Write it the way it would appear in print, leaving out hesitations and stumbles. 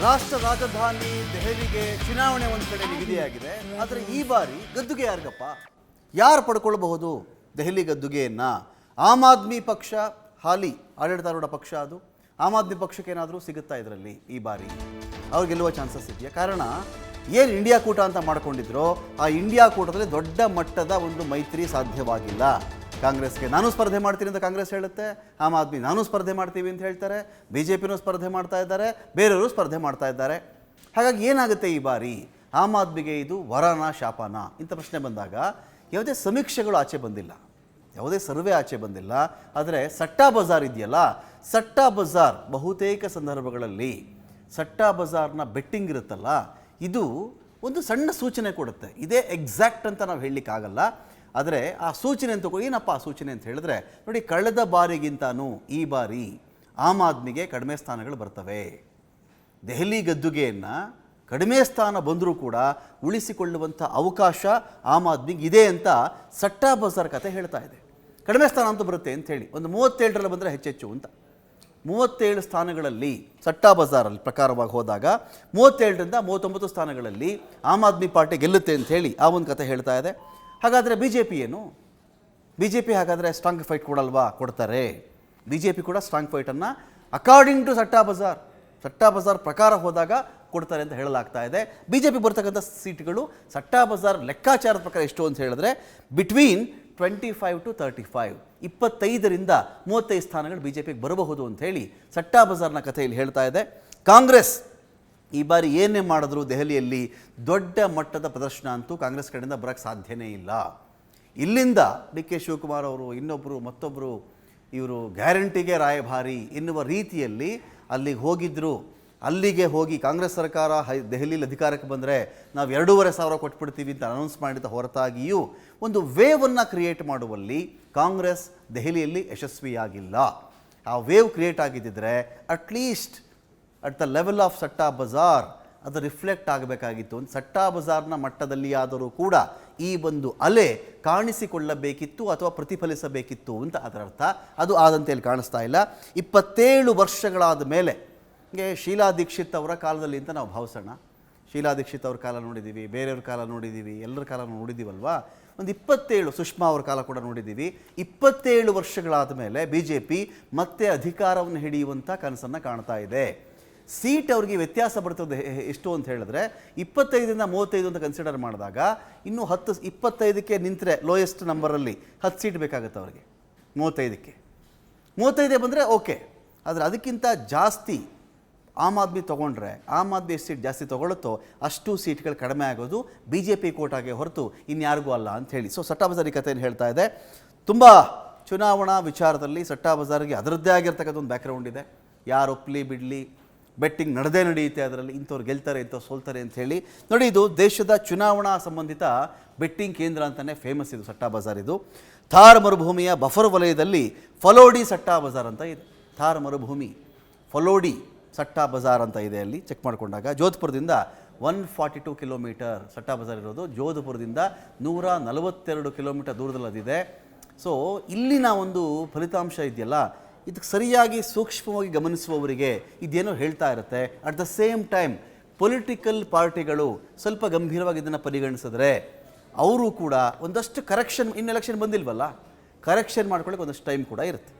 ರಾಷ್ಟ್ರ ರಾಜಧಾನಿ ದೆಹಲಿಗೆ ಚುನಾವಣೆ ಒಂದು ಕಡೆ ನಿಗದಿಯಾಗಿದೆ. ಆದರೆ ಈ ಬಾರಿ ಗದ್ದುಗೆ ಯಾರಿಗಪ್ಪ? ಯಾರು ಪಡ್ಕೊಳ್ಬಹುದು ದೆಹಲಿ ಗದ್ದುಗೆಯನ್ನು? ಆಮ್ ಆದ್ಮಿ ಪಕ್ಷ ಹಾಲಿ ಆಡಳಿತಾರೂಢ ಪಕ್ಷ, ಅದು ಆಮ್ ಆದ್ಮಿ ಪಕ್ಷಕ್ಕೆ ಏನಾದರೂ ಸಿಗುತ್ತಾ ಇದರಲ್ಲಿ ಈ ಬಾರಿ? ಅವ್ರು ಗೆಲ್ಲುವ ಚಾನ್ಸಸ್ ಇದೆಯಾ? ಕಾರಣ ಏನು ಇಂಡಿಯಾ ಕೂಟ ಅಂತ ಮಾಡ್ಕೊಂಡಿದ್ರು, ಆ ಇಂಡಿಯಾ ಕೂಟದಲ್ಲಿ ದೊಡ್ಡ ಮಟ್ಟದ ಒಂದು ಮೈತ್ರಿ ಸಾಧ್ಯವಾಗಿಲ್ಲ. ಕಾಂಗ್ರೆಸ್ಗೆ ನಾನು ಸ್ಪರ್ಧೆ ಮಾಡ್ತೀನಿ ಅಂತ ಕಾಂಗ್ರೆಸ್ ಹೇಳುತ್ತೆ, ಆಮ್ ಆದ್ಮಿ ನಾನು ಸ್ಪರ್ಧೆ ಮಾಡ್ತೀವಿ ಅಂತ ಹೇಳ್ತಾರೆ, BJPನೂ ಸ್ಪರ್ಧೆ ಮಾಡ್ತಾ ಇದ್ದಾರೆ, ಬೇರೆಯವರು ಸ್ಪರ್ಧೆ ಮಾಡ್ತಾ ಇದ್ದಾರೆ. ಹಾಗಾಗಿ ಏನಾಗುತ್ತೆ ಈ ಬಾರಿ? ಆಮ್ ಆದ್ಮಿಗೆ ಇದು ವರನಾ ಶಾಪನಾ ಇಂಥ ಪ್ರಶ್ನೆ ಬಂದಾಗ ಯಾವುದೇ ಸಮೀಕ್ಷೆಗಳು ಆಚೆ ಬಂದಿಲ್ಲ, ಯಾವುದೇ ಸರ್ವೆ ಆಚೆ ಬಂದಿಲ್ಲ. ಆದರೆ ಸಟ್ಟಾ ಬಜಾರ್ ಇದೆಯಲ್ಲ, ಸಟ್ಟಾ ಬಜಾರ್ ಬಹುತೇಕ ಸಂದರ್ಭಗಳಲ್ಲಿ ಸಟ್ಟಾ ಬಜಾರ್ನ ಬೆಟ್ಟಿಂಗ್ ಇರುತ್ತಲ್ಲ, ಇದು ಒಂದು ಸಣ್ಣ ಸೂಚನೆ ಕೊಡುತ್ತೆ. ಇದೇ ಎಕ್ಸಾಕ್ಟ್ ಅಂತ ನಾವು ಹೇಳಲಿಕ್ಕಾಗಲ್ಲ, ಆದರೆ ಆ ಸೂಚನೆ ಅಂತ ಏನಪ್ಪ ಆ ಸೂಚನೆ ಅಂತ ಹೇಳಿದ್ರೆ, ನೋಡಿ, ಕಳೆದ ಬಾರಿಗಿಂತನೂ ಈ ಬಾರಿ ಆಮ್ ಆದ್ಮಿಗೆ ಕಡಿಮೆ ಸ್ಥಾನಗಳು ಬರ್ತವೆ. ದೆಹಲಿ ಗದ್ದುಗೆಯನ್ನು ಕಡಿಮೆ ಸ್ಥಾನ ಬಂದರೂ ಕೂಡ ಉಳಿಸಿಕೊಳ್ಳುವಂಥ ಅವಕಾಶ ಆಮ್ ಆದ್ಮಿಗೆ ಇದೆ ಅಂತ ಸಟ್ಟಾ ಬಜಾರ್ ಕತೆ ಹೇಳ್ತಾ ಇದೆ. ಕಡಿಮೆ ಸ್ಥಾನ ಅಂತೂ ಬರುತ್ತೆ ಅಂಥೇಳಿ, ಒಂದು 37ರಲ್ಲಿ ಬಂದರೆ ಹೆಚ್ಚೆಚ್ಚು ಅಂತ. 37 ಸ್ಥಾನಗಳಲ್ಲಿ ಸಟ್ಟಾ ಬಜಾರಲ್ಲಿ ಪ್ರಕಾರವಾಗಿ ಹೋದಾಗ 37ರಿಂದ 39 ಸ್ಥಾನಗಳಲ್ಲಿ ಆಮ್ ಆದ್ಮಿ ಪಾರ್ಟಿ ಗೆಲ್ಲುತ್ತೆ ಅಂಥೇಳಿ ಆ ಒಂದು ಕತೆ ಹೇಳ್ತಾ ಇದೆ. ಹಾಗಾದರೆ BJP ಏನು? BJP ಹಾಗಾದರೆ ಸ್ಟ್ರಾಂಗ್ ಫೈಟ್ ಕೊಡಲ್ವಾ? ಕೊಡ್ತಾರೆ. BJP ಕೂಡ ಸ್ಟ್ರಾಂಗ್ ಫೈಟನ್ನು ಅಕಾರ್ಡಿಂಗ್ ಟು ಸಟ್ಟಾ ಬಜಾರ್ ಪ್ರಕಾರ ಹೋದಾಗ ಕೊಡ್ತಾರೆ ಅಂತ ಹೇಳಲಾಗ್ತಾ ಇದೆ. BJP ಬರ್ತಕ್ಕಂಥ ಸೀಟ್ಗಳು ಸಟ್ಟಾ ಬಜಾರ್ ಲೆಕ್ಕಾಚಾರದ ಪ್ರಕಾರ ಎಷ್ಟು ಅಂತ ಹೇಳಿದ್ರೆ ಬಿಟ್ವೀನ್ 25 to 35, 25ರಿಂದ 35 ಸ್ಥಾನಗಳು BJPಗೆ ಬರಬಹುದು ಅಂತ ಹೇಳಿ ಸಟ್ಟಾ ಬಜಾರ್ನ ಕಥೆಯಲ್ಲಿ ಹೇಳ್ತಾ ಇದೆ. ಕಾಂಗ್ರೆಸ್ ಈ ಬಾರಿ ಏನೇ ಮಾಡಿದ್ರು ದೆಹಲಿಯಲ್ಲಿ ದೊಡ್ಡ ಮಟ್ಟದ ಪ್ರದರ್ಶನ ಅಂತೂ ಕಾಂಗ್ರೆಸ್ ಕಡೆಯಿಂದ ಬರೋಕ್ಕೆ ಸಾಧ್ಯನೇ ಇಲ್ಲ. ಇಲ್ಲಿಂದ DK ಶಿವಕುಮಾರ್ ಅವರು ಮತ್ತೊಬ್ಬರು ಇವರು ಗ್ಯಾರಂಟಿಗೆ ರಾಯಭಾರಿ ಎನ್ನುವ ರೀತಿಯಲ್ಲಿ ಅಲ್ಲಿಗೆ ಹೋಗಿದ್ರು. ಅಲ್ಲಿಗೆ ಹೋಗಿ ಕಾಂಗ್ರೆಸ್ ಸರ್ಕಾರ ದೆಹಲಿಯಲ್ಲಿ ಅಧಿಕಾರಕ್ಕೆ ಬಂದರೆ ನಾವು 2,500 ಕೊಟ್ಬಿಡ್ತೀವಿ ಅಂತ ಅನೌನ್ಸ್ ಮಾಡಿದ ಹೊರತಾಗಿಯೂ ಒಂದು ವೇವನ್ನು ಕ್ರಿಯೇಟ್ ಮಾಡುವಲ್ಲಿ ಕಾಂಗ್ರೆಸ್ ದೆಹಲಿಯಲ್ಲಿ ಯಶಸ್ವಿಯಾಗಿಲ್ಲ. ಆ ವೇವ್ ಕ್ರಿಯೇಟ್ ಆಗಿದ್ದರೆ at least at the level of ಸಟ್ಟಾ ಬಜಾರ್ ಅದು ರಿಫ್ಲೆಕ್ಟ್ ಆಗಬೇಕಾಗಿತ್ತು. ಒಂದು ಸಟ್ಟಾ ಬಜಾರ್ನ ಮಟ್ಟದಲ್ಲಿ ಆದರೂ ಕೂಡ ಈ ಒಂದು ಅಲೆ ಕಾಣಿಸಿಕೊಳ್ಳಬೇಕಿತ್ತು ಅಥವಾ ಪ್ರತಿಫಲಿಸಬೇಕಿತ್ತು ಅಂತ ಅದರ ಅರ್ಥ. ಅದು ಆದಂತೇಳಿ ಕಾಣಿಸ್ತಾ ಇಲ್ಲ. 27 ವರ್ಷಗಳಾದ ಮೇಲೆ ಶೀಲಾ ದೀಕ್ಷಿತ್ ಅವರ ಕಾಲದಲ್ಲಿ ಅಂತ ನಾವು ಭಾವಿಸೋಣ. ಶೀಲಾ ದೀಕ್ಷಿತ್ ಅವ್ರ ಕಾಲ ನೋಡಿದ್ದೀವಿ, ಬೇರೆಯವ್ರ ಕಾಲ ನೋಡಿದ್ದೀವಿ, ಎಲ್ಲರ ಕಾಲ ನೋಡಿದ್ದೀವಲ್ವಾ. ಒಂದು 27 ಸುಷ್ಮಾ ಅವ್ರ ಕಾಲ ಕೂಡ ನೋಡಿದ್ದೀವಿ. 27 ವರ್ಷಗಳಾದ ಮೇಲೆ BJP ಮತ್ತೆ ಅಧಿಕಾರವನ್ನು ಹಿಡಿಯುವಂಥ ಕನಸನ್ನು ಕಾಣ್ತಾ ಇದೆ. ಸೀಟ್ ಅವ್ರಿಗೆ ವ್ಯತ್ಯಾಸ ಬರ್ತದೆ ಎಷ್ಟು ಅಂತ ಹೇಳಿದ್ರೆ 25ರಿಂದ 35 ಅಂತ ಕನ್ಸಿಡರ್ ಮಾಡಿದಾಗ ಇನ್ನೂ 25ಕ್ಕೆ ನಿಂತರೆ ಲೋಯೆಸ್ಟ್ ನಂಬರಲ್ಲಿ 10 ಸೀಟ್ ಬೇಕಾಗುತ್ತೆ ಅವ್ರಿಗೆ. 35 ಬಂದರೆ ಓಕೆ. ಆದರೆ ಅದಕ್ಕಿಂತ ಜಾಸ್ತಿ ಆಮ್ ಆದ್ಮಿ ತೊಗೊಂಡ್ರೆ ಆಮ್ ಆದ್ಮಿ ಎಷ್ಟು ಸೀಟ್ ಜಾಸ್ತಿ ತೊಗೊಳುತ್ತೋ ಅಷ್ಟು ಸೀಟ್ಗಳು ಕಡಿಮೆ ಆಗೋದು BJP ಕೋಟಾಗೆ ಹೊರತು ಇನ್ಯಾರಿಗೂ ಅಲ್ಲ ಅಂಥೇಳಿ. ಸೊ ಸಟ್ಟಾ ಬಜಾರ್ ಈ ಕಥೆಯನ್ನು ಹೇಳ್ತಾ ಇದೆ. ತುಂಬ ಚುನಾವಣಾ ವಿಚಾರದಲ್ಲಿ ಸಟ್ಟಾ ಬಜಾರ್ಗೆ ಅದರದ್ದೇ ಆಗಿರ್ತಕ್ಕಂಥ ಒಂದು ಬ್ಯಾಕ್ಗ್ರೌಂಡ್ ಇದೆ. ಯಾರು ಒಪ್ಪಲಿ ಬಿಡಲಿ, ಬೆಟ್ಟಿಂಗ್ ನಡೆಯುತ್ತೆ ಅದರಲ್ಲಿ. ಇಂಥವ್ರು ಗೆಲ್ತಾರೆ, ಇಂಥವ್ರು ಸೋಲ್ತಾರೆ ಅಂಥೇಳಿ. ನೋಡಿ, ಇದು ದೇಶದ ಚುನಾವಣಾ ಸಂಬಂಧಿತ ಬೆಟ್ಟಿಂಗ್ ಕೇಂದ್ರ ಅಂತಲೇ ಫೇಮಸ್ ಇದು ಸಟ್ಟಾ ಬಜಾರ್. ಇದು ಥಾರ್ ಮರುಭೂಮಿಯ ಬಫರ್ ವಲಯದಲ್ಲಿ ಫಲೋಡಿ ಸಟ್ಟಾ ಬಜಾರ್ ಅಂತ ಇದೆ. ಥಾರ್ ಮರುಭೂಮಿ ಫಲೋಡಿ ಸಟ್ಟಾ ಬಜಾರ್ ಅಂತ ಇದೆ. ಅಲ್ಲಿ ಚೆಕ್ ಮಾಡಿಕೊಂಡಾಗ ಜೋಧ್ಪುರದಿಂದ 142 ಕಿಲೋಮೀಟರ್ ಸಟ್ಟಾ ಬಜಾರ್ ಇರೋದು. ಜೋಧ್ಪುರದಿಂದ 142 ಕಿಲೋಮೀಟರ್ ದೂರದಲ್ಲಿ ಅದಿದೆ. ಸೊ ಇಲ್ಲಿನ ಒಂದು ಫಲಿತಾಂಶ ಇದೆಯಲ್ಲ, ಇದಕ್ಕೆ ಸರಿಯಾಗಿ ಸೂಕ್ಷ್ಮವಾಗಿ ಗಮನಿಸುವವರಿಗೆ ಇದೇನೋ ಹೇಳ್ತಾ ಇರುತ್ತೆ. At the same time political ಪಾರ್ಟಿಗಳು ಸ್ವಲ್ಪ ಗಂಭೀರವಾಗಿ ಇದನ್ನು ಪರಿಗಣಿಸಿದ್ರೆ ಅವರು ಕೂಡ ಒಂದಷ್ಟು ಕರೆಕ್ಷನ್, ಇನ್ನು ಎಲೆಕ್ಷನ್ ಬಂದಿಲ್ವಲ್ಲ, ಕರೆಕ್ಷನ್ ಮಾಡ್ಕೊಳ್ಳೋಕೆ ಒಂದಷ್ಟು ಟೈಮ್ ಕೂಡ ಇರುತ್ತೆ.